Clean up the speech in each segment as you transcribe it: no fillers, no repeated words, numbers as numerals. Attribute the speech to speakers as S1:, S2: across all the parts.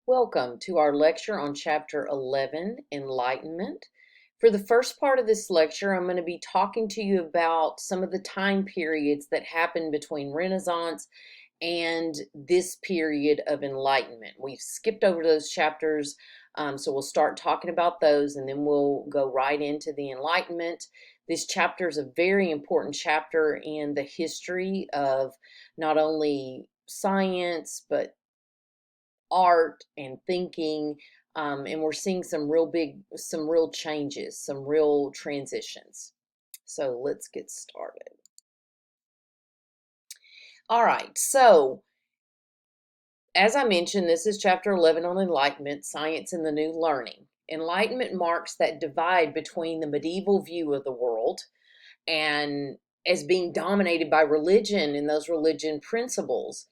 S1: Welcome to our lecture on Chapter 11, Enlightenment. For the first part of this lecture, I'm going to be talking to you about some of the time periods that happened between Renaissance and this period of Enlightenment. We've skipped over those chapters, so we'll start talking about those and then we'll go right into the Enlightenment. This chapter is a very important chapter in the history of not only science, but art and thinking, and we're seeing some real changes, some real transitions. So let's get started. All right, so as I mentioned, this is chapter 11 on Enlightenment, Science and the New Learning. Enlightenment marks that divide between the medieval view of the world and as being dominated by religion and those religion principles.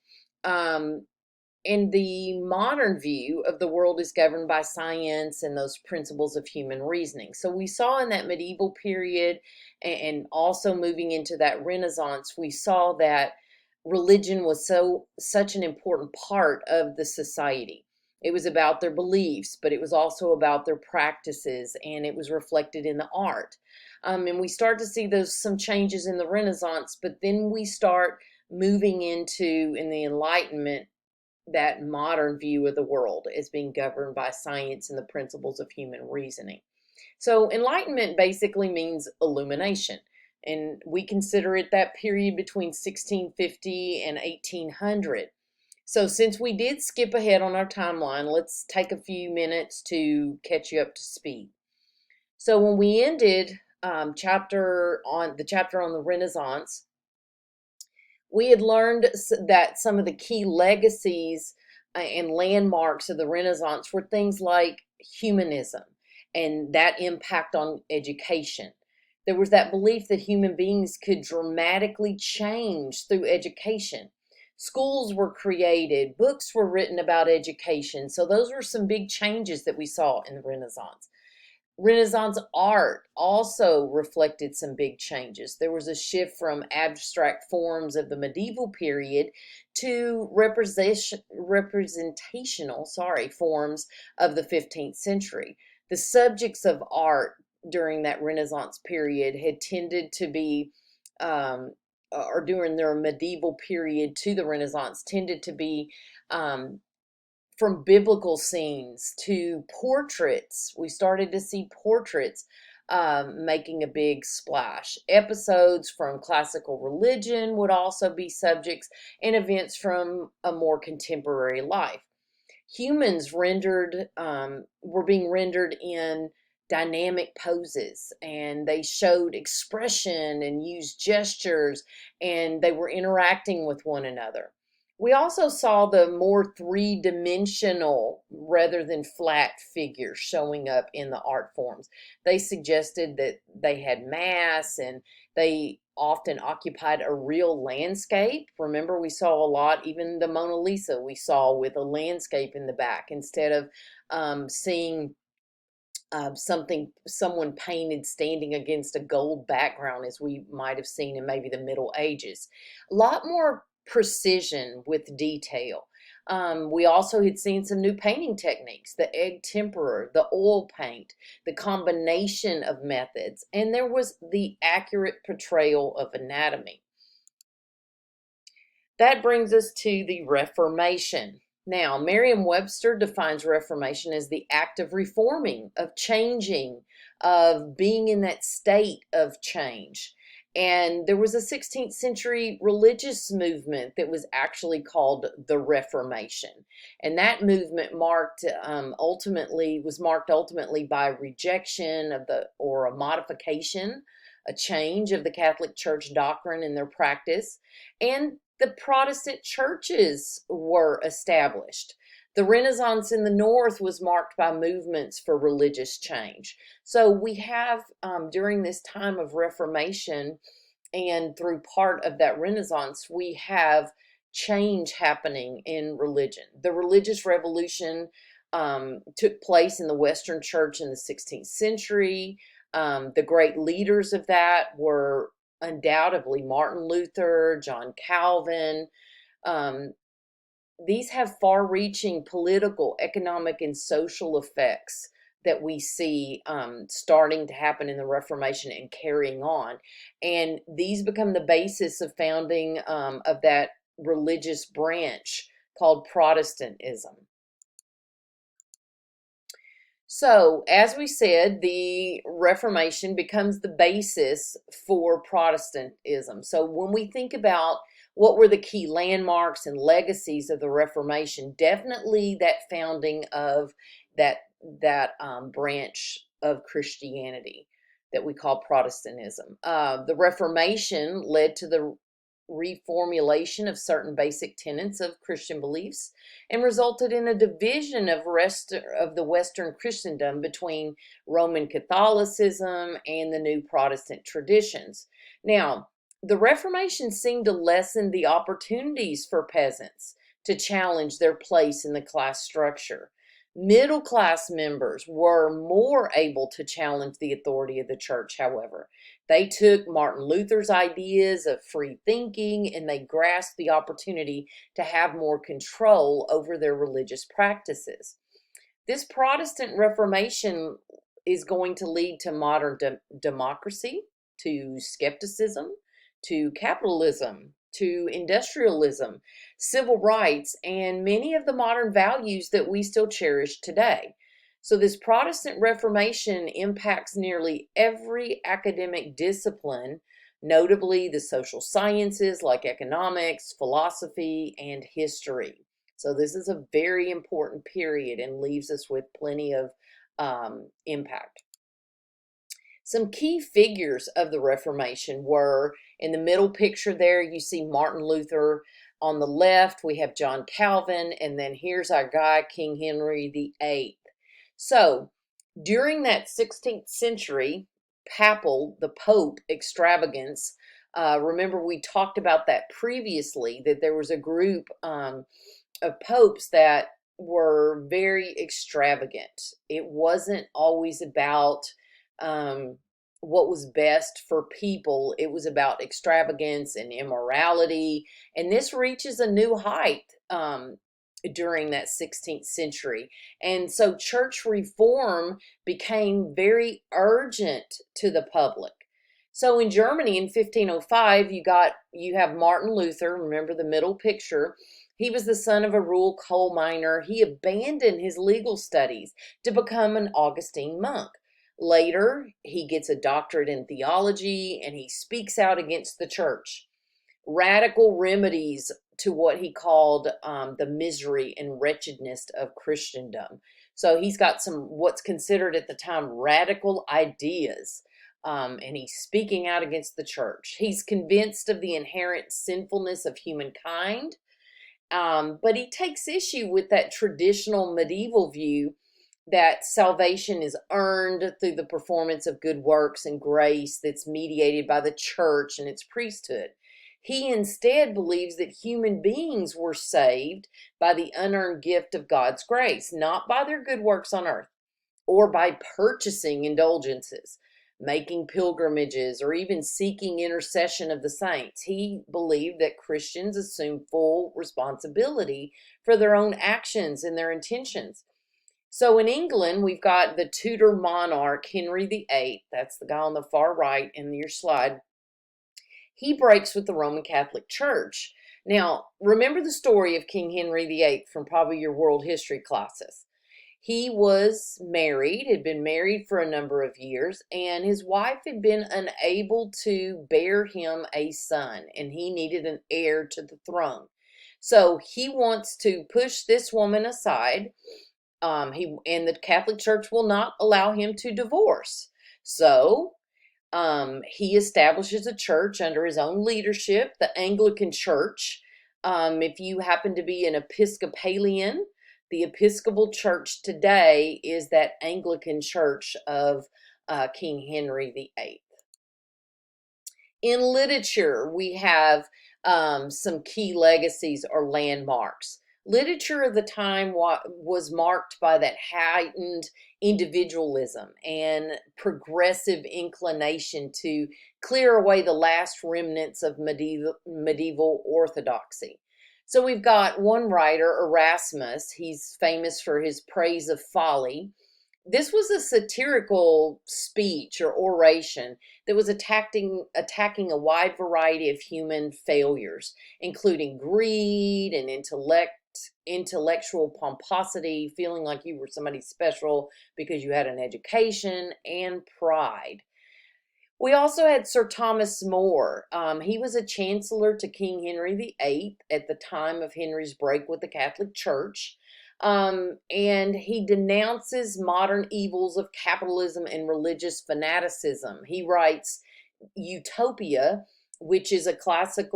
S1: Um, And the modern view of the world is governed by science and those principles of human reasoning. So we saw in that medieval period and also moving into that Renaissance, we saw that religion was such an important part of the society. It was about their beliefs, but it was also about their practices, and it was reflected in the art. And we start to see those some changes in the Renaissance, but then we start moving into in the Enlightenment that modern view of the world as being governed by science and the principles of human reasoning. So enlightenment basically means illumination, and we consider it that period between 1650 and 1800. So since we did skip ahead on our timeline, let's take a few minutes to catch you up to speed. So when we ended the chapter on the Renaissance, we had learned that some of the key legacies and landmarks of the Renaissance were things like humanism and that impact on education. There was that belief that human beings could dramatically change through education. Schools were created, books were written about education. So, those were some big changes that we saw in the Renaissance. Renaissance art also reflected some big changes. There was a shift from abstract forms of the medieval period to representational, forms of the 15th century. The subjects of art during that Renaissance period had tended to be, or during their medieval period to the Renaissance, tended to be um, from biblical scenes to portraits. We started to see portraits making a big splash. Episodes from classical religion would also be subjects, and events from a more contemporary life. Humans were being rendered in dynamic poses, and they showed expression and used gestures, and they were interacting with one another. We also saw the more three-dimensional rather than flat figures showing up in the art forms. They suggested that they had mass, and they often occupied a real landscape. Remember, we saw a lot, even the Mona Lisa we saw with a landscape in the back instead of seeing someone painted standing against a gold background as we might have seen in maybe the Middle Ages. A lot more precision with detail. We also had seen some new painting techniques, the egg temperer, the oil paint, the combination of methods, and there was the accurate portrayal of anatomy. That brings us to the Reformation. Now, Merriam-Webster defines Reformation as the act of reforming, of changing, of being in that state of change. And there was a 16th century religious movement that was actually called the Reformation. And that movement was marked ultimately by rejection of or a modification, a change of the Catholic Church doctrine and their practice, and the Protestant churches were established. The Renaissance in the North was marked by movements for religious change. So we have, during this time of Reformation and through part of that Renaissance, we have change happening in religion. The religious revolution took place in the Western Church in the 16th century. The great leaders of that were undoubtedly Martin Luther, John Calvin, um, these have far-reaching political, economic, and social effects that we see starting to happen in the Reformation and carrying on. And these become the basis of founding of that religious branch called Protestantism. So, as we said, the Reformation becomes the basis for Protestantism. So, when we think about what were the key landmarks and legacies of the Reformation, definitely that founding of that branch of Christianity that we call Protestantism. The Reformation led to the reformulation of certain basic tenets of Christian beliefs and resulted in a division of the Western Christendom between Roman Catholicism and the new Protestant traditions. Now, the Reformation seemed to lessen the opportunities for peasants to challenge their place in the class structure. Middle class members were more able to challenge the authority of the church, however. They took Martin Luther's ideas of free thinking and they grasped the opportunity to have more control over their religious practices. This Protestant Reformation is going to lead to modern democracy, to skepticism, to capitalism, to industrialism, civil rights, and many of the modern values that we still cherish today. So, this Protestant Reformation impacts nearly every academic discipline, notably the social sciences like economics, philosophy, and history. So, this is a very important period and leaves us with plenty of impact. Some key figures of the Reformation were in the middle picture there, you see Martin Luther. On the left, we have John Calvin, and then here's our guy, King Henry VIII. So, during that 16th century the Pope extravagance, remember we talked about that previously, that there was a group of popes that were very extravagant. It wasn't always about um, what was best for people. It was about extravagance and immorality. And this reaches a new height during that 16th century. And so church reform became very urgent to the public. So in Germany in 1505, you have Martin Luther, remember the middle picture. He was the son of a rural coal miner. He abandoned his legal studies to become an Augustine monk. Later, he gets a doctorate in theology and he speaks out against the church. Radical remedies to what he called the misery and wretchedness of Christendom. So he's got some what's considered at the time radical ideas, and he's speaking out against the church. He's convinced of the inherent sinfulness of humankind, but he takes issue with that traditional medieval view that salvation is earned through the performance of good works and grace that's mediated by the church and its priesthood. He instead believes that human beings were saved by the unearned gift of God's grace, not by their good works on earth or by purchasing indulgences, making pilgrimages, or even seeking intercession of the saints. He believed that Christians assume full responsibility for their own actions and their intentions. So in England, we've got the Tudor monarch, Henry VIII. That's the guy on the far right in your slide. He breaks with the Roman Catholic Church. Now, remember the story of King Henry VIII from probably your world history classes. He was married, had been married for a number of years, and his wife had been unable to bear him a son, and he needed an heir to the throne. So he wants to push this woman aside. And the Catholic Church will not allow him to divorce. So he establishes a church under his own leadership, the Anglican Church. If you happen to be an Episcopalian, the Episcopal Church today is that Anglican Church of King Henry VIII. In literature, we have some key legacies or landmarks. Literature of the time was marked by that heightened individualism and progressive inclination to clear away the last remnants of medieval orthodoxy. So we've got one writer, Erasmus. He's famous for his praise of folly. This was a satirical speech or oration that was attacking a wide variety of human failures, including greed and intellectual pomposity, feeling like you were somebody special because you had an education, and pride. We also had Sir Thomas More. He was a chancellor to King Henry VIII at the time of Henry's break with the Catholic Church. And he denounces modern evils of capitalism and religious fanaticism. He writes Utopia, which is a classic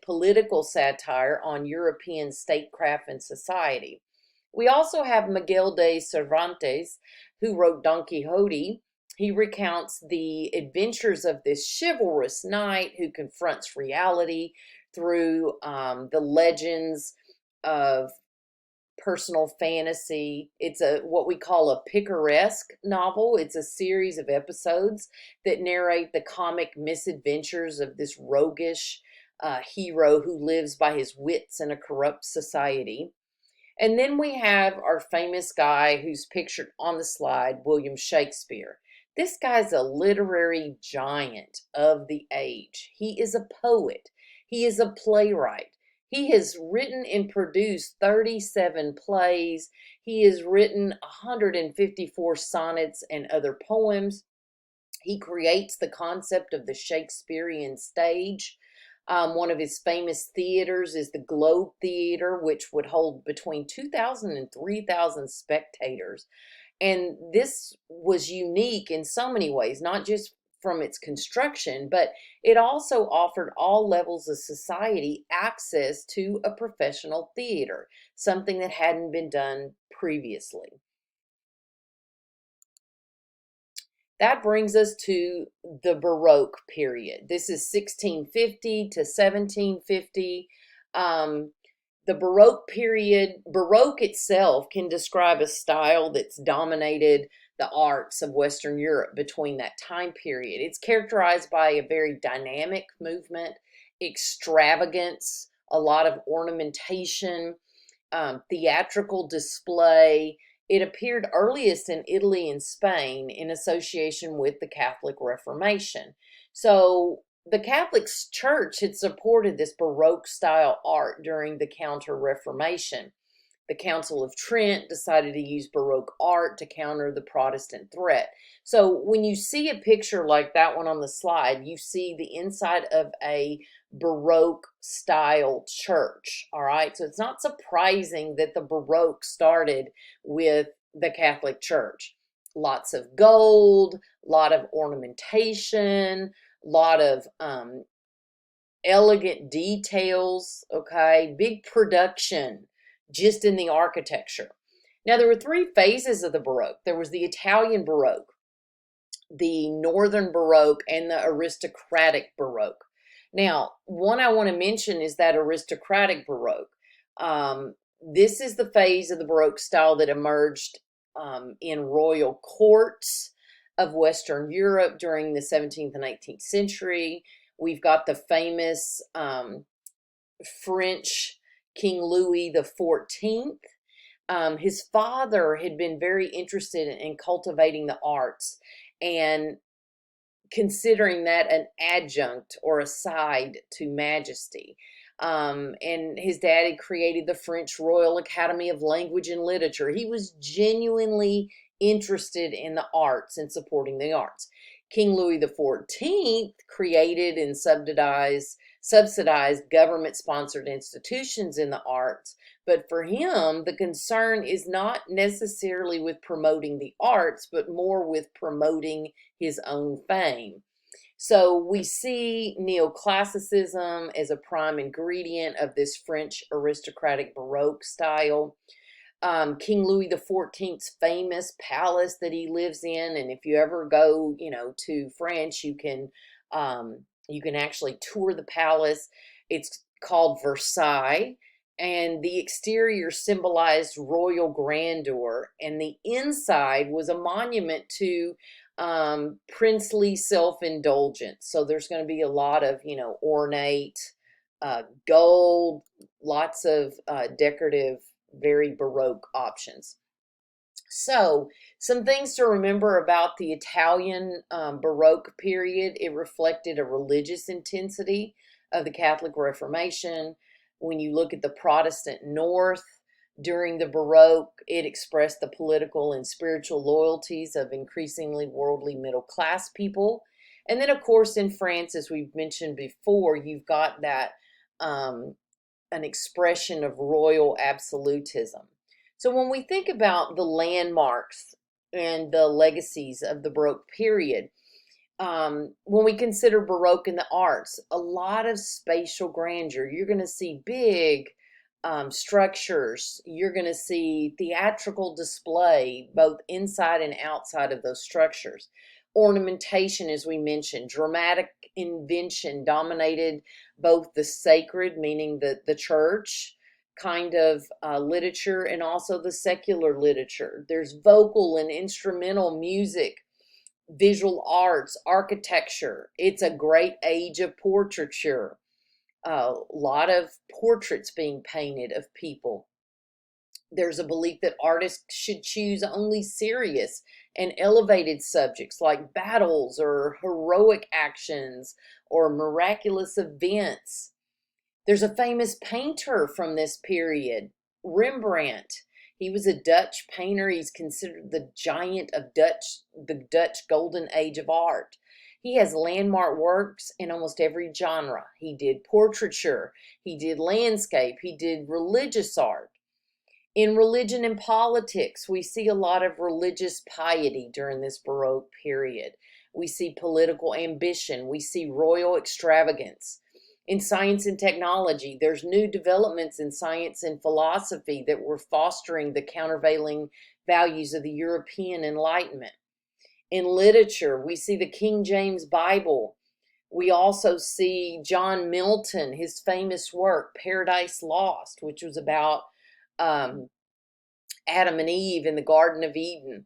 S1: political satire on European statecraft and society. We also have Miguel de Cervantes, who wrote Don Quixote. He recounts the adventures of this chivalrous knight who confronts reality through the legends of personal fantasy. It's a what we call a picaresque novel. It's a series of episodes that narrate the comic misadventures of this roguish hero who lives by his wits in a corrupt society. And then we have our famous guy who's pictured on the slide, William Shakespeare. This guy's a literary giant of the age. He is a poet. He is a playwright. He has written and produced 37 plays. He has written 154 sonnets and other poems. He creates the concept of the Shakespearean stage. One of his famous theaters is the Globe Theater, which would hold between 2,000 and 3,000 spectators. And this was unique in so many ways, not just from its construction, but it also offered all levels of society access to a professional theater, something that hadn't been done previously. That brings us to the Baroque period. This is 1650 to 1750. The Baroque period, Baroque itself can describe a style that's dominated the arts of Western Europe between that time period. It's characterized by a very dynamic movement, extravagance, a lot of ornamentation, theatrical display. It appeared earliest in Italy and Spain in association with the Catholic Reformation. So the Catholic Church had supported this Baroque style art during the Counter Reformation. The Council of Trent decided to use Baroque art to counter the Protestant threat. So when you see a picture like that one on the slide, you see the inside of a Baroque style church. All right. So it's not surprising that the Baroque started with the Catholic Church. Lots of gold, a lot of ornamentation, a lot of elegant details. Okay. Big production just in the architecture. Now, there were three phases of the Baroque. There was the Italian Baroque, the Northern Baroque, and the aristocratic Baroque. Now, one I want to mention is that aristocratic Baroque. This is the phase of the Baroque style that emerged in royal courts of Western Europe during the 17th and 18th century. We've got the famous French King Louis XIV. His father had been very interested in cultivating the arts and considering that an adjunct or a side to majesty. And his daddy created the French Royal Academy of Language and Literature. He was genuinely interested in the arts and supporting the arts. King Louis XIV created and subsidized government-sponsored institutions in the arts. But for him, the concern is not necessarily with promoting the arts, but more with promoting his own fame. So we see neoclassicism as a prime ingredient of this French aristocratic Baroque style. King Louis XIV's famous palace that he lives in, and if you ever go, to France, you can actually tour the palace. It's called Versailles, and the exterior symbolized royal grandeur, and the inside was a monument to princely self-indulgence. So there's going to be a lot of, ornate gold, lots of decorative, very Baroque options. So, some things to remember about the Italian Baroque period: it reflected a religious intensity of the Catholic Reformation. When you look at the Protestant North during the Baroque, it expressed the political and spiritual loyalties of increasingly worldly middle class people. And then, of course, in France, as we've mentioned before, you've got that um, an expression of royal absolutism. So when we think about the landmarks and the legacies of the Baroque period, when we consider Baroque in the arts, a lot of spatial grandeur. You're going to see big structures. You're going to see theatrical display, both inside and outside of those structures. Ornamentation, as we mentioned, dramatic invention dominated both the sacred, meaning the church kind of literature, and also the secular literature. There's vocal and instrumental music, visual arts, architecture. It's a great age of portraiture. A lot of portraits being painted of people. There's a belief that artists should choose only serious and elevated subjects like battles or heroic actions or miraculous events. There's a famous painter from this period, Rembrandt. He was a Dutch painter. He's considered the giant of the Dutch golden age of art. He has landmark works in almost every genre. He did portraiture, he did landscape, he did religious art. In religion and politics, we see a lot of religious piety during this Baroque period. We see political ambition. We see royal extravagance. In science and technology, there's new developments in science and philosophy that were fostering the countervailing values of the European Enlightenment. In literature, we see the King James Bible. We also see John Milton, his famous work, Paradise Lost, which was about um, Adam and Eve in the Garden of Eden.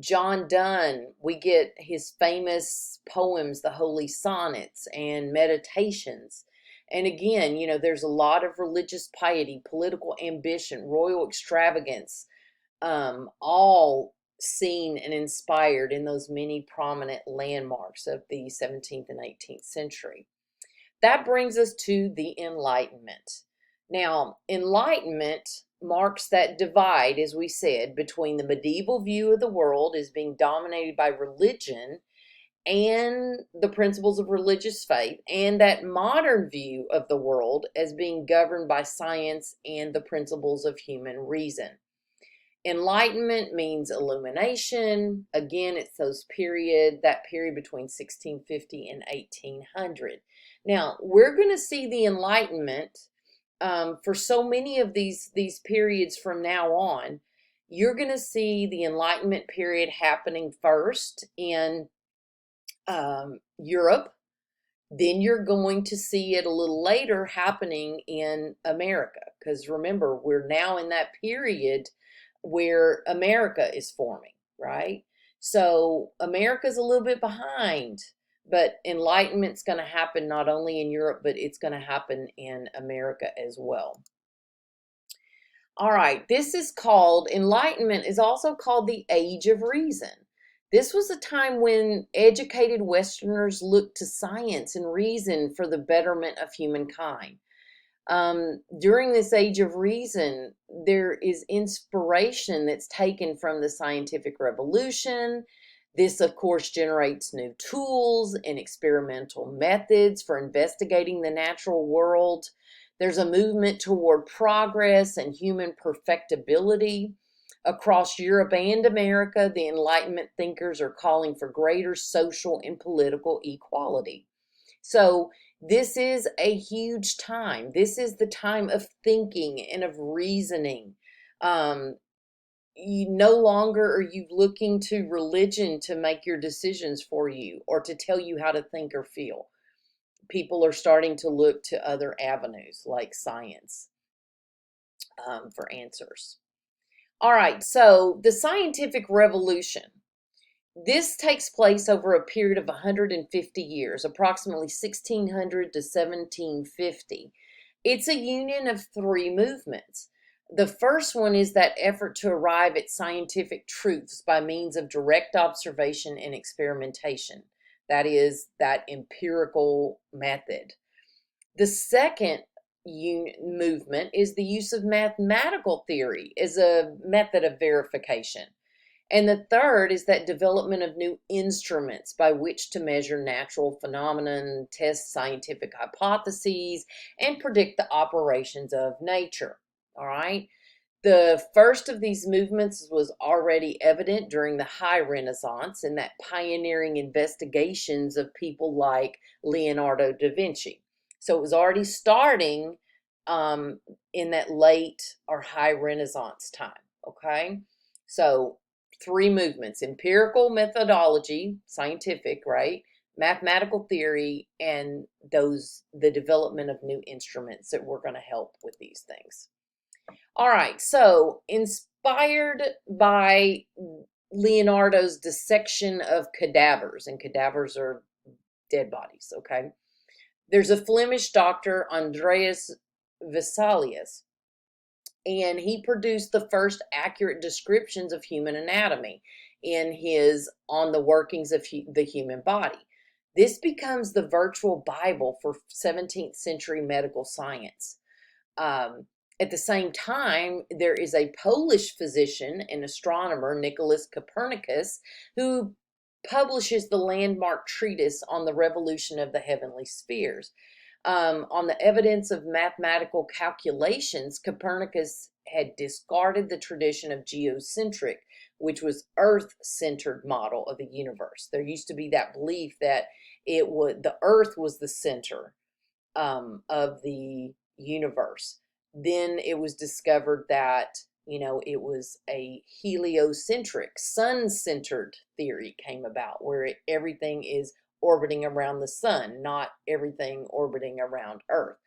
S1: John Donne, we get his famous poems, the Holy Sonnets and Meditations. And again, there's a lot of religious piety, political ambition, royal extravagance, all seen and inspired in those many prominent landmarks of the 17th and 18th century. That brings us to the Enlightenment. Now, Enlightenment marks that divide, as we said, between the medieval view of the world as being dominated by religion and the principles of religious faith, and that modern view of the world as being governed by science and the principles of human reason. Enlightenment means illumination. Again, it's that period between 1650 and 1800. Now, we're going to see the Enlightenment for so many of these periods from now on. You're going to see the Enlightenment period happening first in Europe. Then you're going to see it a little later happening in America. Because remember, we're now in that period where America is forming, right? So America's a little bit behind, but Enlightenment's going to happen not only in Europe, but it's going to happen in America as well. All right, Enlightenment is also called the Age of Reason. This was a time when educated Westerners looked to science and reason for the betterment of humankind. During this Age of Reason, there is inspiration that's taken from the scientific revolution. This, of course, generates new tools and experimental methods for investigating the natural world. There's a movement toward progress and human perfectibility. Across Europe and America, the Enlightenment thinkers are calling for greater social and political equality. So this is a huge time. This is the time of thinking and of reasoning. You no longer are you looking to religion to make your decisions for you or to tell you how to think or feel. People are starting to look to other avenues like science for answers. All right, so the scientific revolution. This takes place over a period of 150 years, approximately 1600 to 1750. It's a union of three movements. The first one is that effort to arrive at scientific truths by means of direct observation and experimentation. That is, that empirical method. The second movement is the use of mathematical theory as a method of verification. And the third is that development of new instruments by which to measure natural phenomena, test scientific hypotheses, and predict the operations of nature. All right. The first of these movements was already evident during the High Renaissance in that pioneering investigations of people like Leonardo da Vinci. So it was already starting um, in that late or High Renaissance time. Okay. So three movements: empirical methodology, scientific, right? Mathematical theory, and the development of new instruments that were going to help with these things. All right, so inspired by Leonardo's dissection of cadavers, and cadavers are dead bodies, okay? There's a Flemish doctor, Andreas Vesalius, and he produced the first accurate descriptions of human anatomy in his On the Workings of the Human Body. This becomes the virtual Bible for 17th century medical science. Um, at the same time, there is a Polish physician and astronomer, Nicholas Copernicus, who publishes the landmark treatise on the revolution of the heavenly spheres. On the evidence of mathematical calculations, Copernicus had discarded the tradition of geocentric, which was Earth-centered model of the universe. There used to be that belief that the Earth was the center of the universe. Then it was discovered that, it was a heliocentric, sun-centered theory came about, where everything is orbiting around the sun, not everything orbiting around Earth,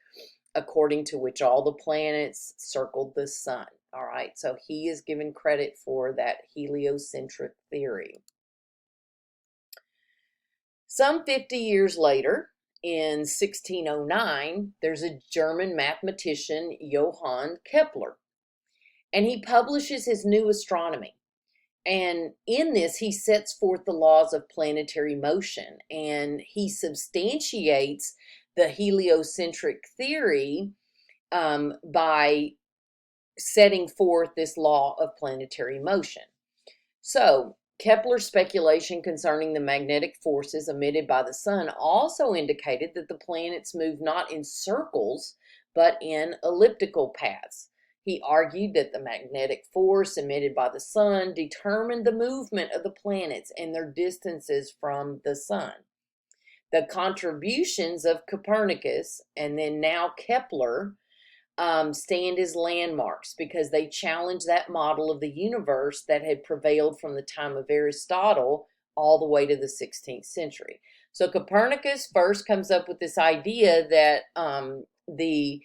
S1: according to which all the planets circled the sun. All right, so he is given credit for that heliocentric theory. Some 50 years later, in 1609, there's a German mathematician, Johann Kepler, and he publishes his new astronomy. And in this, he sets forth the laws of planetary motion, and he substantiates the heliocentric theory by setting forth this law of planetary motion. So, Kepler's speculation concerning the magnetic forces emitted by the sun also indicated that the planets move not in circles, but in elliptical paths. He argued that the magnetic force emitted by the sun determined the movement of the planets and their distances from the sun. The contributions of Copernicus and then now Kepler stand as landmarks because they challenge that model of the universe that had prevailed from the time of Aristotle all the way to the 16th century. So Copernicus first comes up with this idea that the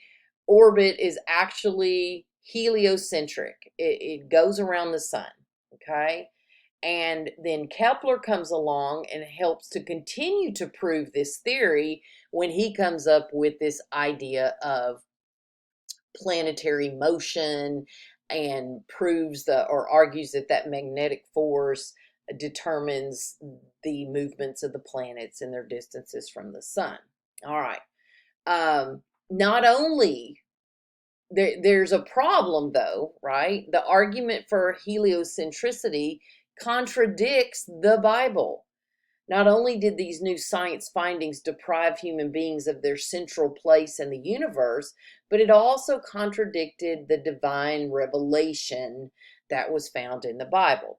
S1: orbit is actually heliocentric. It goes around the sun, okay? And then Kepler comes along and helps to continue to prove this theory when he comes up with this idea of planetary motion and proves or argues that magnetic force determines the movements of the planets and their distances from the sun. All right. Not only there's a problem though, right? The argument for heliocentricity contradicts the Bible. Not only did these new science findings deprive human beings of their central place in the universe, but it also contradicted the divine revelation that was found in the Bible.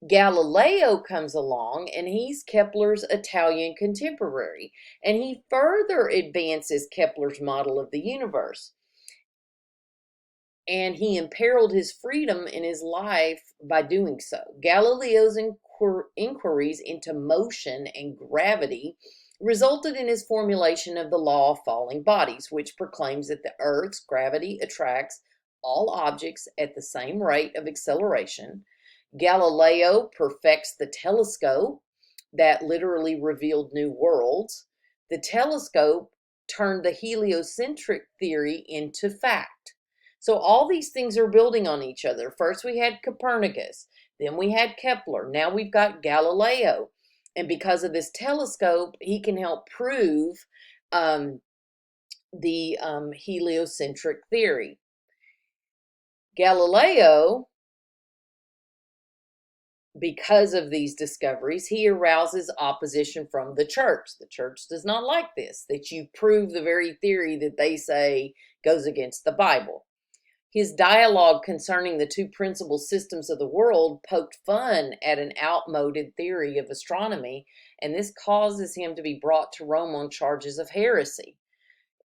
S1: Galileo comes along, and he's Kepler's Italian contemporary, and he further advances Kepler's model of the universe. And he imperiled his freedom in his life by doing so. Galileo's inquiries into motion and gravity resulted in his formulation of the law of falling bodies, which proclaims that the Earth's gravity attracts all objects at the same rate of acceleration. Galileo perfects the telescope that literally revealed new worlds. The telescope turned the heliocentric theory into fact. So all these things are building on each other. First we had Copernicus, then we had Kepler, now we've got Galileo. And because of this telescope, he can help prove um, the heliocentric theory. Galileo, because of these discoveries, he arouses opposition from the church. The church does not like this, that you prove the very theory that they say goes against the Bible. His dialogue concerning the two principal systems of the world poked fun at an outmoded theory of astronomy, and this causes him to be brought to Rome on charges of heresy.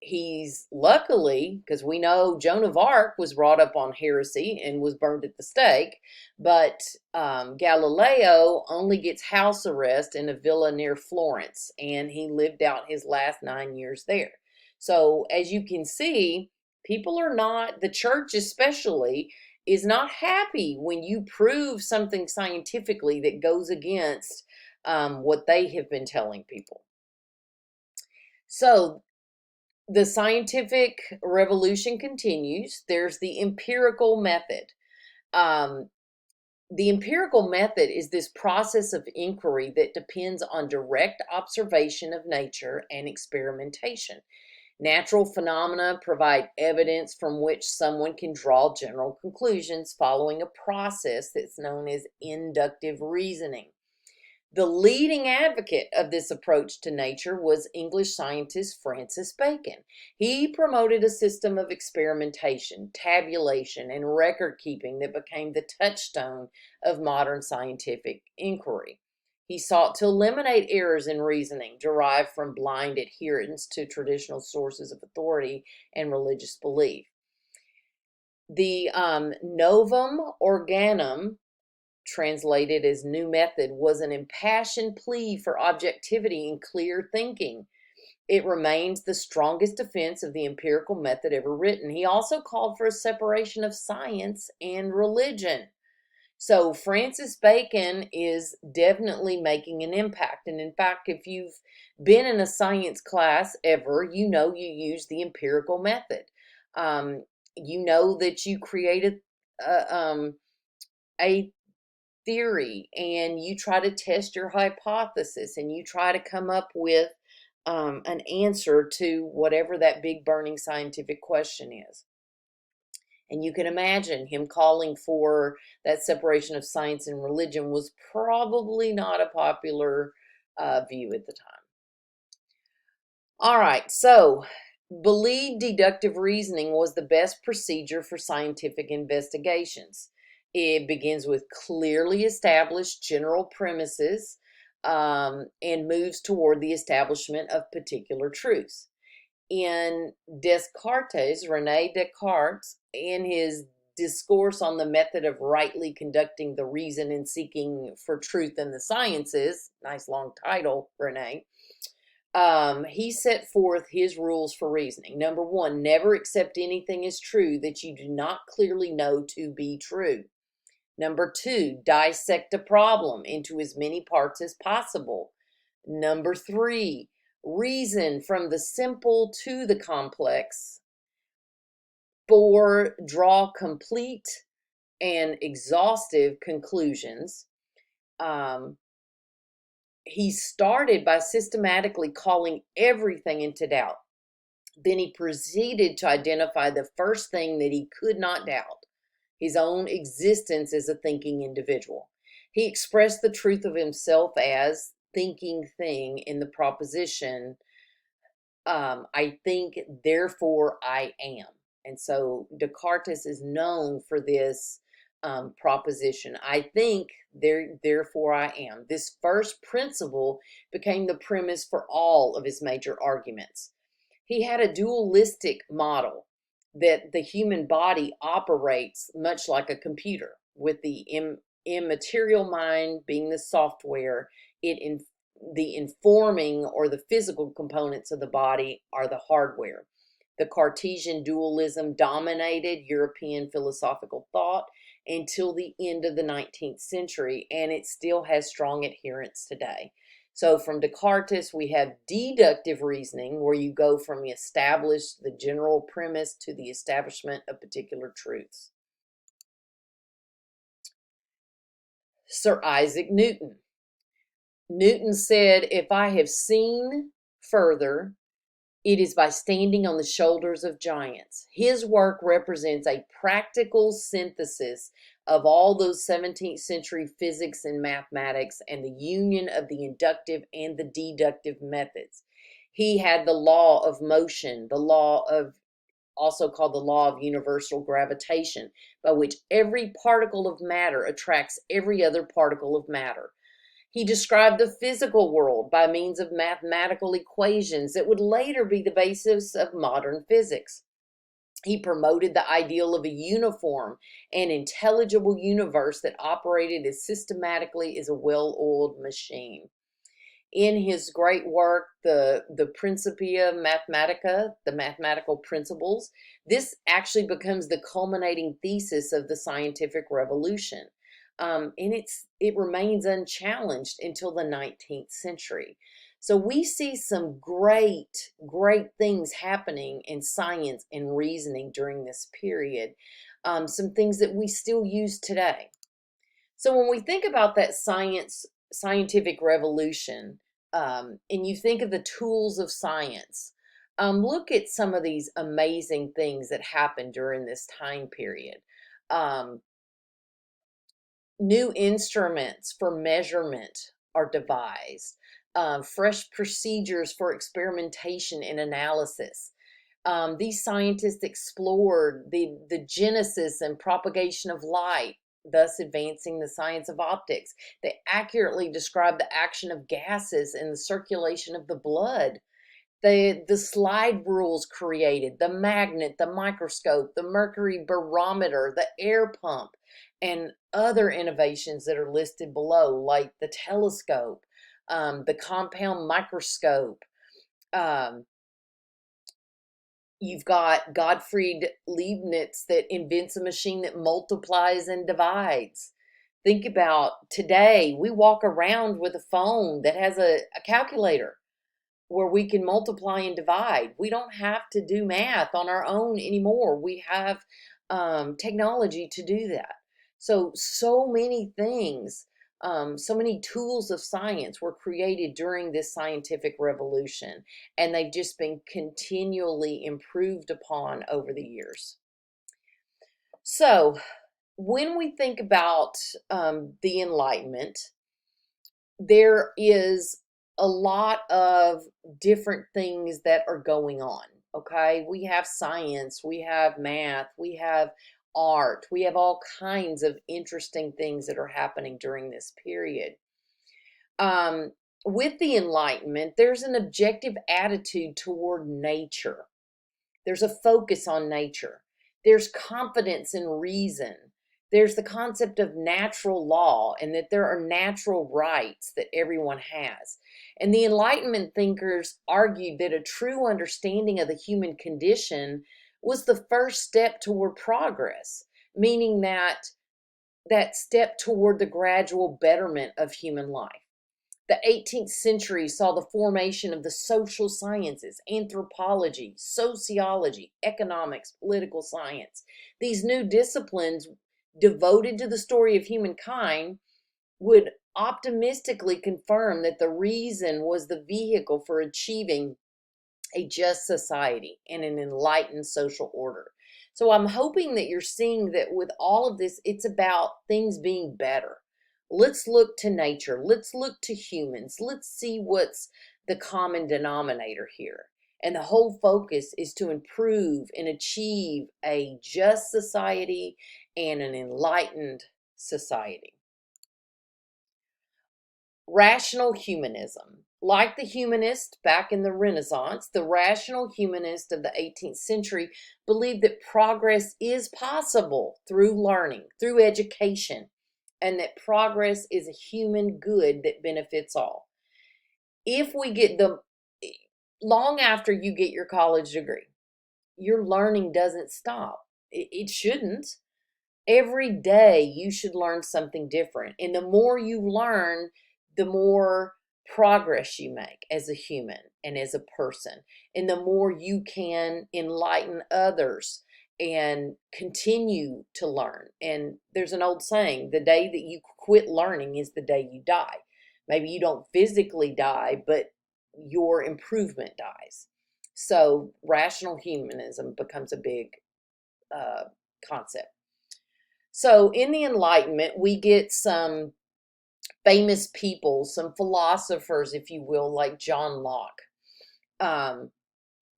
S1: He's luckily, because we know Joan of Arc was brought up on heresy and was burned at the stake, but Galileo only gets house arrest in a villa near Florence, and he lived out his last 9 years there. So as you can see, people are not, the church especially, is not happy when you prove something scientifically that goes against what they have been telling people. So the scientific revolution continues. There's the empirical method. Um, the empirical method is this process of inquiry that depends on direct observation of nature and experimentation. Natural phenomena provide evidence from which someone can draw general conclusions following a process that's known as inductive reasoning. The leading advocate of this approach to nature was English scientist Francis Bacon. He promoted a system of experimentation, tabulation, and record keeping that became the touchstone of modern scientific inquiry. He sought to eliminate errors in reasoning derived from blind adherence to traditional sources of authority and religious belief. The Novum Organum, translated as new method, was an impassioned plea for objectivity and clear thinking. It remains the strongest defense of the empirical method ever written. He also called for a separation of science and religion. So Francis Bacon is definitely making an impact. And in fact, if you've been in a science class ever, you know you use the empirical method. You know that you created a theory and you try to test your hypothesis and you try to come up with an answer to whatever that big burning scientific question is. And you can imagine him calling for that separation of science and religion was probably not a popular view at the time. All right, so believed deductive reasoning was the best procedure for scientific investigations. It begins with clearly established general premises and moves toward the establishment of particular truths. In Rene Descartes, in his discourse on the method of rightly conducting the reason and seeking for truth in the sciences, nice long title, Rene, he set forth his rules for reasoning. Number one, never accept anything as true that you do not clearly know to be true. Number two, dissect a problem into as many parts as possible. Number three, reason from the simple to the complex. Four, draw complete and exhaustive conclusions. He started by systematically calling everything into doubt. Then he proceeded to identify the first thing that he could not doubt, his own existence as a thinking individual. He expressed the truth of himself as thinking thing in the proposition, I think, therefore I am. And so Descartes is known for this proposition. I think, therefore I am. This first principle became the premise for all of his major arguments. He had a dualistic model that the human body operates much like a computer, with the immaterial mind being the software, the informing or the physical components of the body are the hardware. The Cartesian dualism dominated European philosophical thought, until the end of the 19th century, and it still has strong adherents today. So from Descartes, we have deductive reasoning, where you go from the general premise to the establishment of particular truths. Sir Isaac Newton. Newton said, "If I have seen further, it is by standing on the shoulders of giants." His work represents a practical synthesis of all those 17th century physics and mathematics and the union of the inductive and the deductive methods. He had the law of motion, also called the law of universal gravitation, by which every particle of matter attracts every other particle of matter. He described the physical world by means of mathematical equations that would later be the basis of modern physics. He promoted the ideal of a uniform and intelligible universe that operated as systematically as a well-oiled machine. In his great work, the Principia Mathematica, the mathematical principles, this actually becomes the culminating thesis of the scientific revolution. And it remains unchallenged until the 19th century. So we see some great, great things happening in science and reasoning during this period. Some things that we still use today. So when we think about that scientific revolution, and you think of the tools of science, look at some of these amazing things that happened during this time period. New instruments for measurement are devised. Fresh procedures for experimentation and analysis. These scientists explored the genesis and propagation of light, thus advancing the science of optics. They accurately described the action of gases and the circulation of the blood. The slide rules created, the magnet, the microscope, the mercury barometer, the air pump, and other innovations that are listed below, like the telescope, the compound microscope. You've got Gottfried Leibniz that invents a machine that multiplies and divides. Think about today, we walk around with a phone that has a calculator where we can multiply and divide. We don't have to do math on our own anymore. We have technology to do that. So many things, so many tools of science were created during this scientific revolution, and they've just been continually improved upon over the years. So when we think about the Enlightenment, there is a lot of different things that are going on. Okay, we have science, we have math, we have art, we have all kinds of interesting things that are happening during this period. With the Enlightenment, there's an objective attitude toward nature. There's a focus on nature. There's confidence in reason. There's the concept of natural law, and that there are natural rights that everyone has. And the Enlightenment thinkers argued that a true understanding of the human condition was the first step toward progress, meaning that step toward the gradual betterment of human life. The 18th century saw the formation of the social sciences, anthropology, sociology, economics, political science. These new disciplines devoted to the story of humankind would optimistically confirm that the reason was the vehicle for achieving a just society and an enlightened social order. So I'm hoping that you're seeing that with all of this, it's about things being better. Let's look to nature. Let's look to humans. Let's see what's the common denominator here. And the whole focus is to improve and achieve a just society and an enlightened society. Rational humanism. Like the humanist back in the Renaissance, the rational humanist of the 18th century believed that progress is possible through learning, through education, and that progress is a human good that benefits all. If we get long after you get your college degree, your learning doesn't stop. It shouldn't. Every day you should learn something different. And the more you learn, the more progress you make as a human and as a person. And the more you can enlighten others and continue to learn. And there's an old saying, the day that you quit learning is the day you die. Maybe you don't physically die, but your improvement dies. So rational humanism becomes a big concept. So in the Enlightenment, we get some famous people, some philosophers, if you will, like John Locke. Um,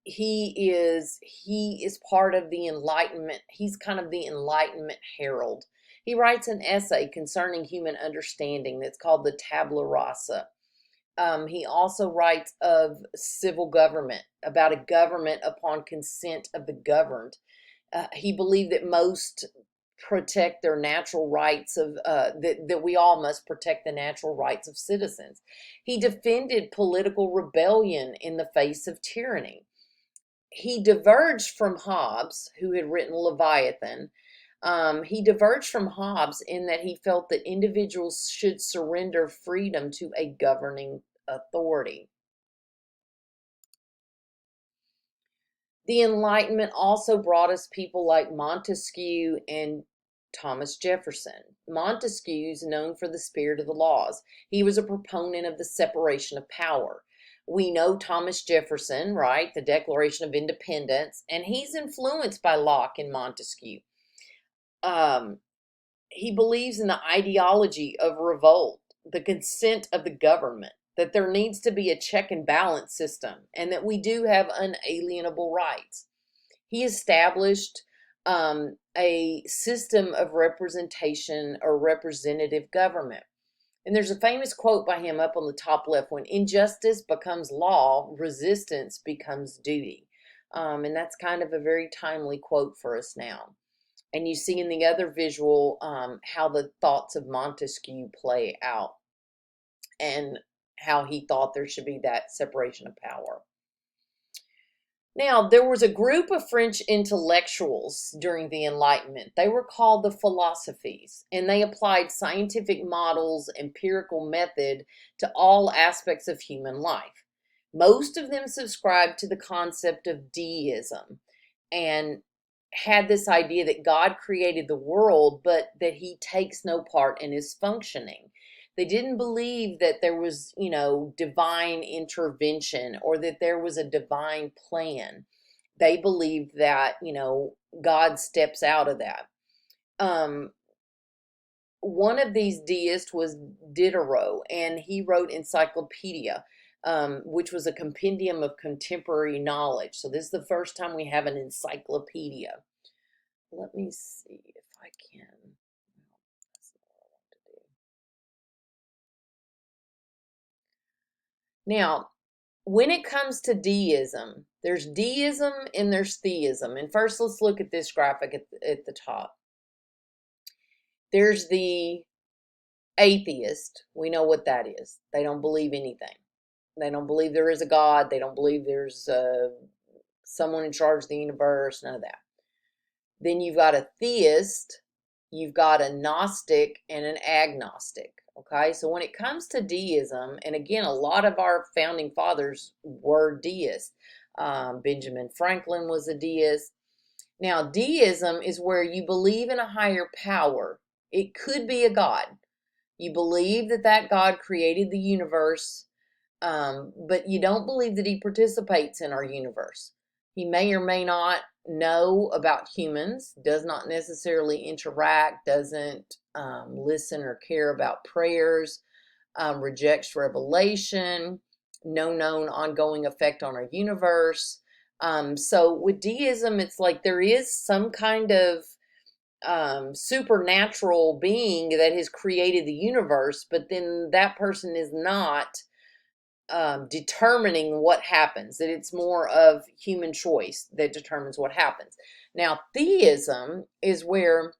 S1: he is part of the Enlightenment. He's kind of the Enlightenment herald. He writes an essay concerning human understanding that's called the Tabula Rasa. He also writes of civil government, about a government upon consent of the governed. He believed that most protect their natural rights of that we all must protect the natural rights of citizens. He defended political rebellion in the face of tyranny. He diverged from Hobbes, who had written Leviathan. He diverged from Hobbes in that he felt that individuals should surrender freedom to a governing authority. The Enlightenment also brought us people like Montesquieu and Thomas Jefferson. Montesquieu is known for the spirit of the laws. He was a proponent of the separation of power. We know Thomas Jefferson, right? The Declaration of Independence, and he's influenced by Locke and Montesquieu. He believes in the ideology of revolt, the consent of the government, that there needs to be a check and balance system, and that we do have unalienable rights. He established a system of representation or representative government. And there's a famous quote by him up on the top left: when injustice becomes law, resistance becomes duty. And that's kind of a very timely quote for us now. And you see in the other visual how the thoughts of Montesquieu play out and how he thought there should be that separation of power. Now, there was a group of French intellectuals during the Enlightenment. They were called the philosophes, and they applied scientific models, empirical method to all aspects of human life. Most of them subscribed to the concept of deism and had this idea that God created the world, but that he takes no part in his functioning. They didn't believe that there was, divine intervention or that there was a divine plan. They believed that, God steps out of that. One of these deists was Diderot, and he wrote Encyclopedia, which was a compendium of contemporary knowledge. So this is the first time we have an encyclopedia. Let me see if I can. That's not what I want to do. Now, when it comes to deism, there's deism and there's theism. And first, let's look at this graphic at the top. There's the atheist. We know what that is. They don't believe anything. They don't believe there is a God. They don't believe there's someone in charge of the universe, none of that. Then you've got a theist, you've got a Gnostic, and an agnostic. Okay, so when it comes to deism, and again, a lot of our founding fathers were deists. Benjamin Franklin was a deist. Now, deism is where you believe in a higher power. It could be a God. You believe that that God created the universe, but you don't believe that he participates in our universe. He may or may not know about humans, does not necessarily interact, doesn't listen or care about prayers, rejects revelation, no known ongoing effect on our universe. So with deism, it's like there is some kind of supernatural being that has created the universe, but then that person is not determining what happens, that it's more of human choice that determines what happens. Now, theism is where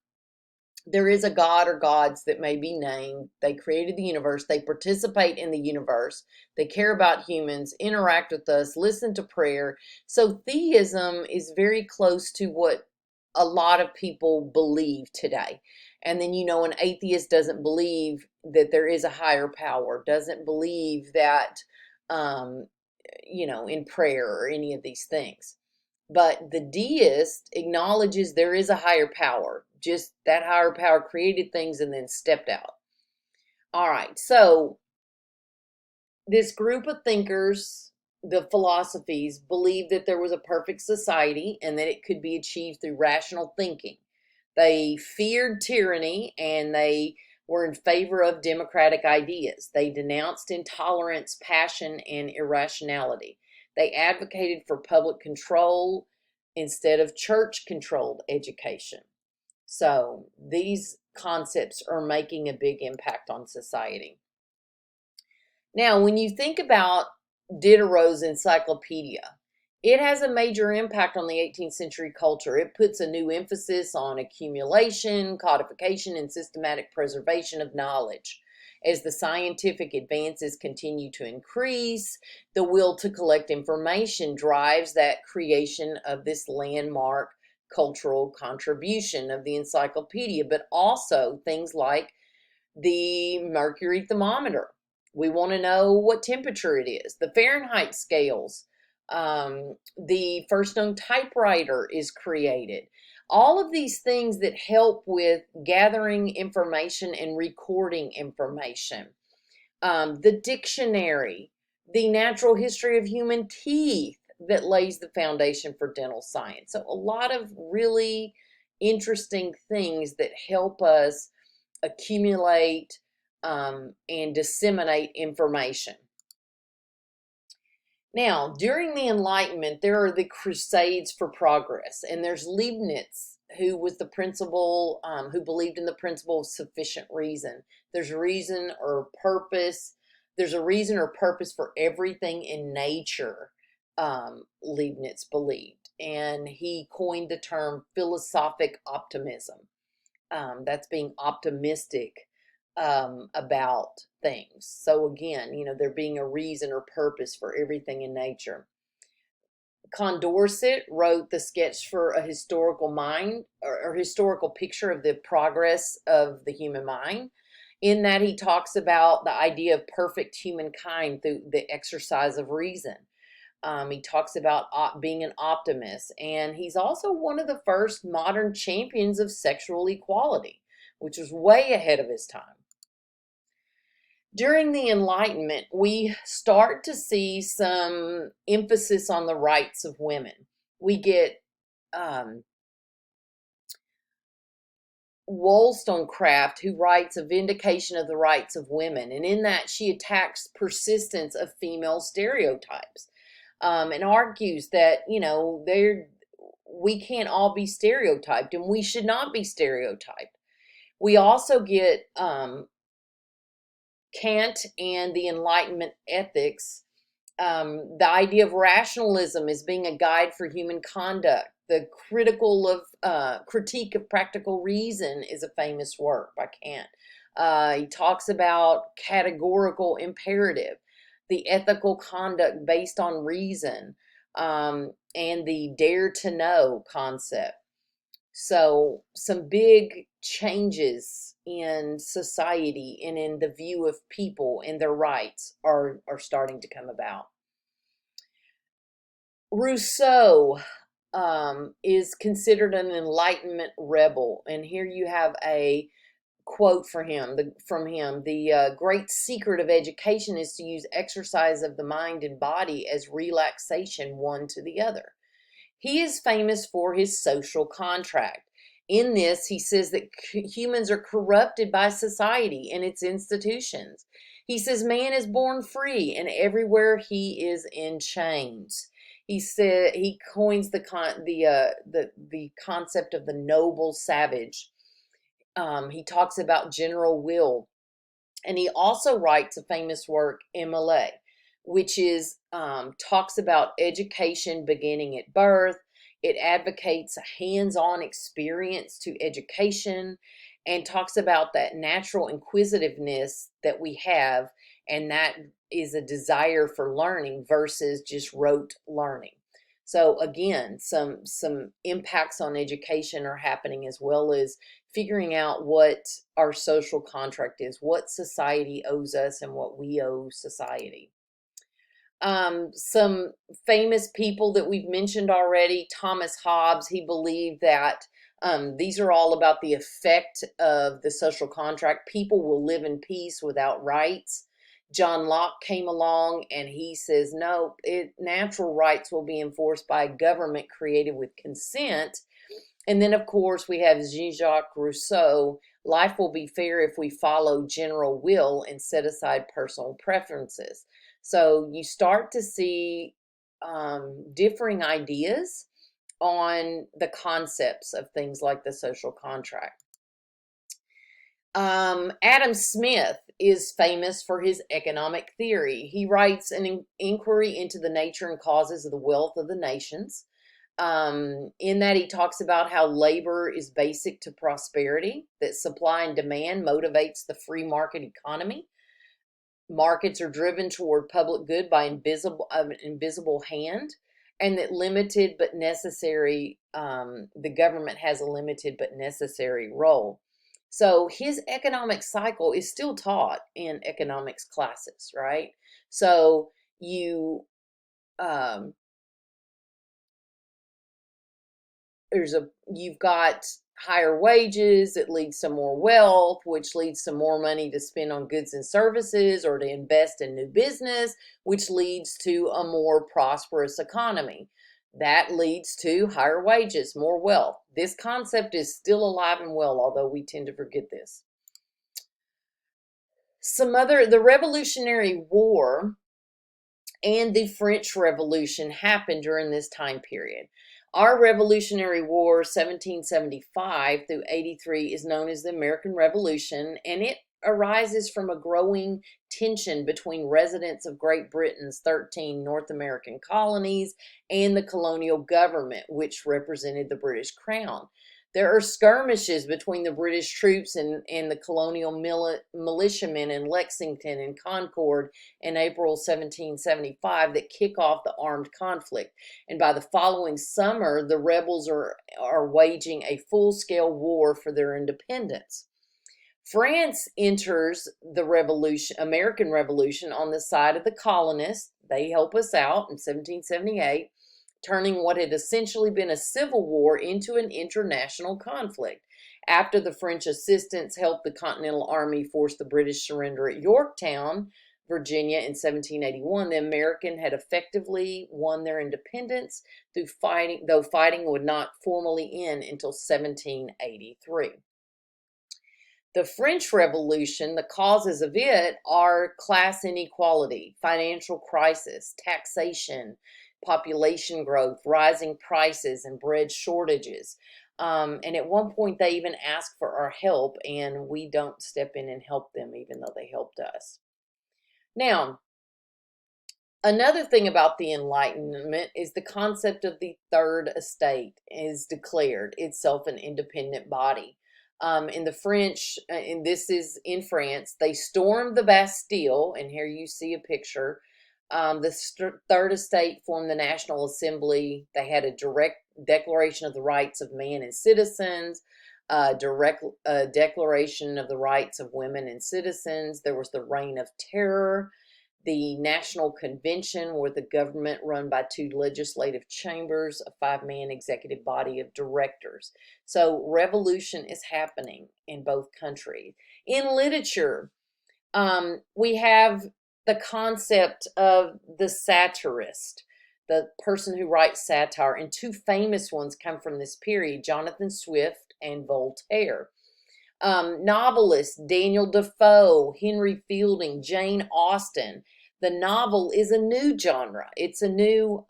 S1: there is a God or gods that may be named. They created the universe. They participate in the universe. They care about humans, interact with us, listen to prayer. So theism is very close to what a lot of people believe today. And then, an atheist doesn't believe that there is a higher power, doesn't believe that, um, in prayer or any of these things. But the deist acknowledges there is a higher power, just that higher power created things and then stepped out. All right, so this group of thinkers, the philosophies, believed that there was a perfect society and that it could be achieved through rational thinking. They feared tyranny and they were in favor of democratic ideas. They denounced intolerance, passion, and irrationality. They advocated for public control instead of church controlled education. So these concepts are making a big impact on society. Now, when you think about Diderot's encyclopedia, it has a major impact on the 18th century culture. It puts a new emphasis on accumulation, codification, and systematic preservation of knowledge. As the scientific advances continue to increase, the will to collect information drives that creation of this landmark cultural contribution of the encyclopedia, but also things like the mercury thermometer. We want to know what temperature it is. The Fahrenheit scales. The first known typewriter is created. All of these things that help with gathering information and recording information. The dictionary, the natural history of human teeth that lays the foundation for dental science. So a lot of really interesting things that help us accumulate and disseminate information. Now, during the Enlightenment, there are the Crusades for Progress, and there's Leibniz, who was the principle, who believed in the principle of sufficient reason. There's reason or purpose. There's a reason or purpose for everything in nature, Leibniz believed. And he coined the term philosophic optimism. That's being optimistic about things. So again, there being a reason or purpose for everything in nature. Condorcet wrote the sketch for a historical mind or historical picture of the progress of the human mind. In that, he talks about the idea of perfect humankind through the exercise of reason. He talks about being an optimist, and he's also one of the first modern champions of sexual equality, which was way ahead of his time. During the Enlightenment, we start to see some emphasis on the rights of women. We get Wollstonecraft, who writes A Vindication of the Rights of Women, and in that she attacks persistence of female stereotypes. And argues that we can't all be stereotyped, and we should not be stereotyped. We also get Kant and the Enlightenment ethics. The idea of rationalism as being a guide for human conduct. The critique of practical reason is a famous work by Kant. He talks about categorical imperative, the ethical conduct based on reason, and the dare to know concept. So some big changes in society and in the view of people and their rights are starting to come about. Rousseau is considered an Enlightenment rebel, and here you have a quote from him. The great secret of education is to use exercise of the mind and body as relaxation one to the other. He is famous for his social contract. In this, he says that humans are corrupted by society and its institutions. He says man is born free, and everywhere he is in chains. He coins the concept of the noble savage. He talks about general will, and he also writes a famous work, MLA, which is talks about education beginning at birth. It advocates a hands-on experience to education and talks about that natural inquisitiveness that we have, and that is a desire for learning versus just rote learning. So again, some impacts on education are happening, as well as figuring out what our social contract is, what society owes us and what we owe society. Some famous people that we've mentioned already: Thomas Hobbes. He believed that these are all about the effect of the social contract. People will live in peace without rights. John Locke came along and he says, no, natural rights will be enforced by a government created with consent. And then, of course, we have Jean-Jacques Rousseau. Life will be fair if we follow general will and set aside personal preferences. So you start to see differing ideas on the concepts of things like the social contract. Adam Smith is famous for his economic theory. He writes an inquiry into the nature and causes of the wealth of the nations. In that, he talks about how labor is basic to prosperity, that supply and demand motivates the free market economy. Markets are driven toward public good by an invisible hand, and that limited but necessary, the government has a limited but necessary role. So his economic cycle is still taught in economics classes, right? So you um, you've got higher wages, it leads to more wealth, which leads to more money to spend on goods and services or to invest in new business, which leads to a more prosperous economy. That leads to higher wages, more wealth. This concept is still alive and well, although we tend to forget this. The Revolutionary War and the French Revolution happened during this time period. Our Revolutionary War, 1775 through 83, is known as the American Revolution, and it arises from a growing tension between residents of Great Britain's 13 North American colonies and the colonial government, which represented the British Crown. There are skirmishes between the British troops and the colonial militiamen in Lexington and Concord in April 1775 that kick off the armed conflict. And by the following summer, the rebels are waging a full-scale war for their independence. France enters the American Revolution on the side of the colonists. They help us out in 1778, turning what had essentially been a civil war into an international conflict. After the French assistance helped the Continental Army force the British surrender at Yorktown, Virginia in 1781, the American had effectively won their independence through fighting, though fighting would not formally end until 1783. The French Revolution, the causes of it are class inequality, financial crisis, taxation, population growth, rising prices, and bread shortages. And at one point, they even ask for our help, and we don't step in and help them, even though they helped us. Now, another thing about the Enlightenment is the concept of the third estate is declared itself an independent body. In the French, and this is in France, they stormed the Bastille, and here you see a picture. The Third Estate formed the National Assembly. They had a direct declaration of the rights of man and citizens, direct declaration of the rights of women and citizens. There was the Reign of Terror, the National Convention, where the government run by two legislative chambers, a five-man executive body of directors. So revolution is happening in both countries. In literature, we have the concept of the satirist, the person who writes satire, and two famous ones come from this period: Jonathan Swift and Voltaire. Novelists: Daniel Defoe, Henry Fielding, Jane Austen. The novel is a new genre. It's a new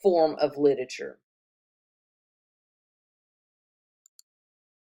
S1: form of literature.